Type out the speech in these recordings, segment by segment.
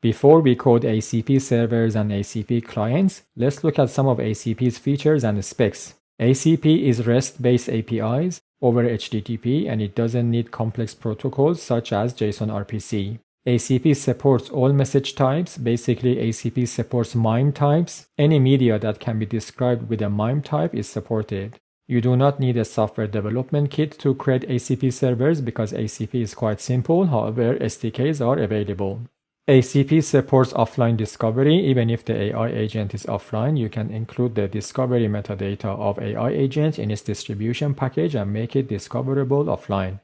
Before we code ACP servers and ACP clients, let's look at some of ACP's features and specs. ACP is REST-based APIs over HTTP, and it doesn't need complex protocols such as JSON RPC. ACP supports all message types. Basically, ACP supports MIME types. Any media that can be described with a MIME type is supported. You do not need a software development kit to create ACP servers because ACP is quite simple. However, SDKs are available. ACP supports offline discovery. Even if the AI agent is offline, you can include the discovery metadata of AI agent in its distribution package and make it discoverable offline.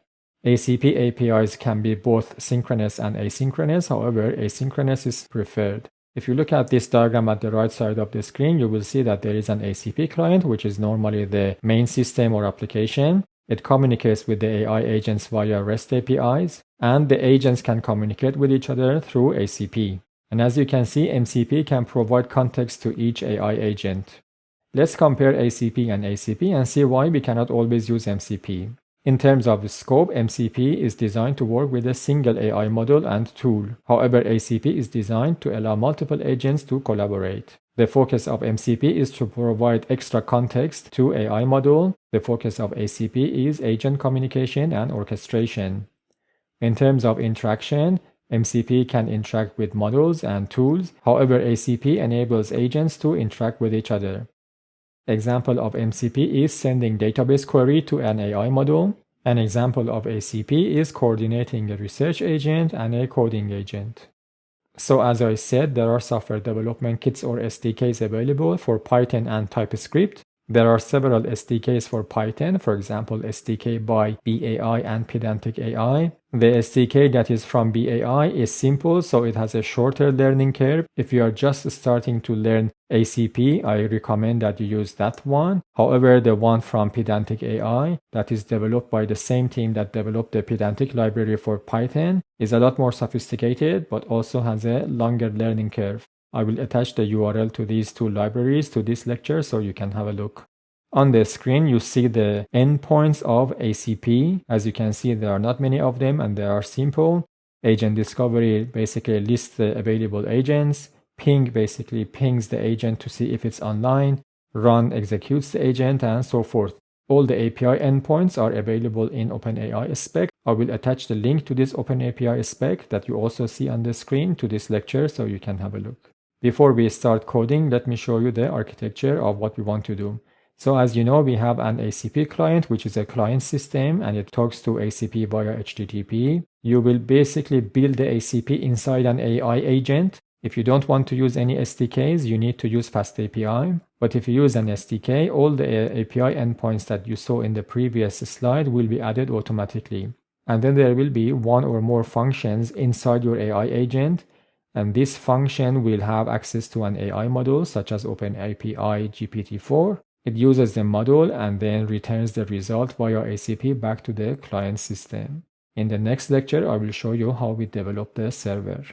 ACP APIs can be both synchronous and asynchronous. However, asynchronous is preferred. If you look at this diagram at the right side of the screen, you will see that there is an ACP client, which is normally the main system or application. It communicates with the AI agents via REST APIs, and the agents can communicate with each other through ACP. And as you can see, MCP can provide context to each AI agent. Let's compare ACP and ACP and see why we cannot always use MCP. In terms of the scope, MCP is designed to work with a single AI model and tool. However, ACP is designed to allow multiple agents to collaborate. The focus of MCP is to provide extra context to AI model. The focus of ACP is agent communication and orchestration. In terms of interaction, MCP can interact with models and tools. However, ACP enables agents to interact with each other. Example of MCP is sending database query to an AI model. An example of ACP is coordinating a research agent and a coding agent. So as I said, there are software development kits or SDKs available for Python and TypeScript. There are several SDKs for Python, for example, SDK by BAI and Pedantic AI. The SDK that is from BAI is simple, so it has a shorter learning curve. If you are just starting to learn ACP, I recommend that you use that one. However, the one from Pedantic AI that is developed by the same team that developed the Pedantic library for Python is a lot more sophisticated, but also has a longer learning curve. I will attach the URL to these two libraries to this lecture so you can have a look. On the screen, you see the endpoints of ACP. As you can see, there are not many of them and they are simple. Agent discovery basically lists the available agents. Ping basically pings the agent to see if it's online. Run executes the agent and so forth. All the API endpoints are available in OpenAI spec. I will attach the link to this OpenAPI spec that you also see on the screen to this lecture so you can have a look. Before we start coding, let me show you the architecture of what we want to do. So as you know, we have an ACP client, which is a client system, and it talks to ACP via HTTP. You will basically build the ACP inside an AI agent. If you don't want to use any SDKs, you need to use FastAPI. But if you use an SDK, all the API endpoints that you saw in the previous slide will be added automatically. And then there will be one or more functions inside your AI agent. And this function will have access to an AI model such as OpenAPI GPT-4. It uses the model and then returns the result via ACP back to the client system. In the next lecture, I will show you how we develop the server.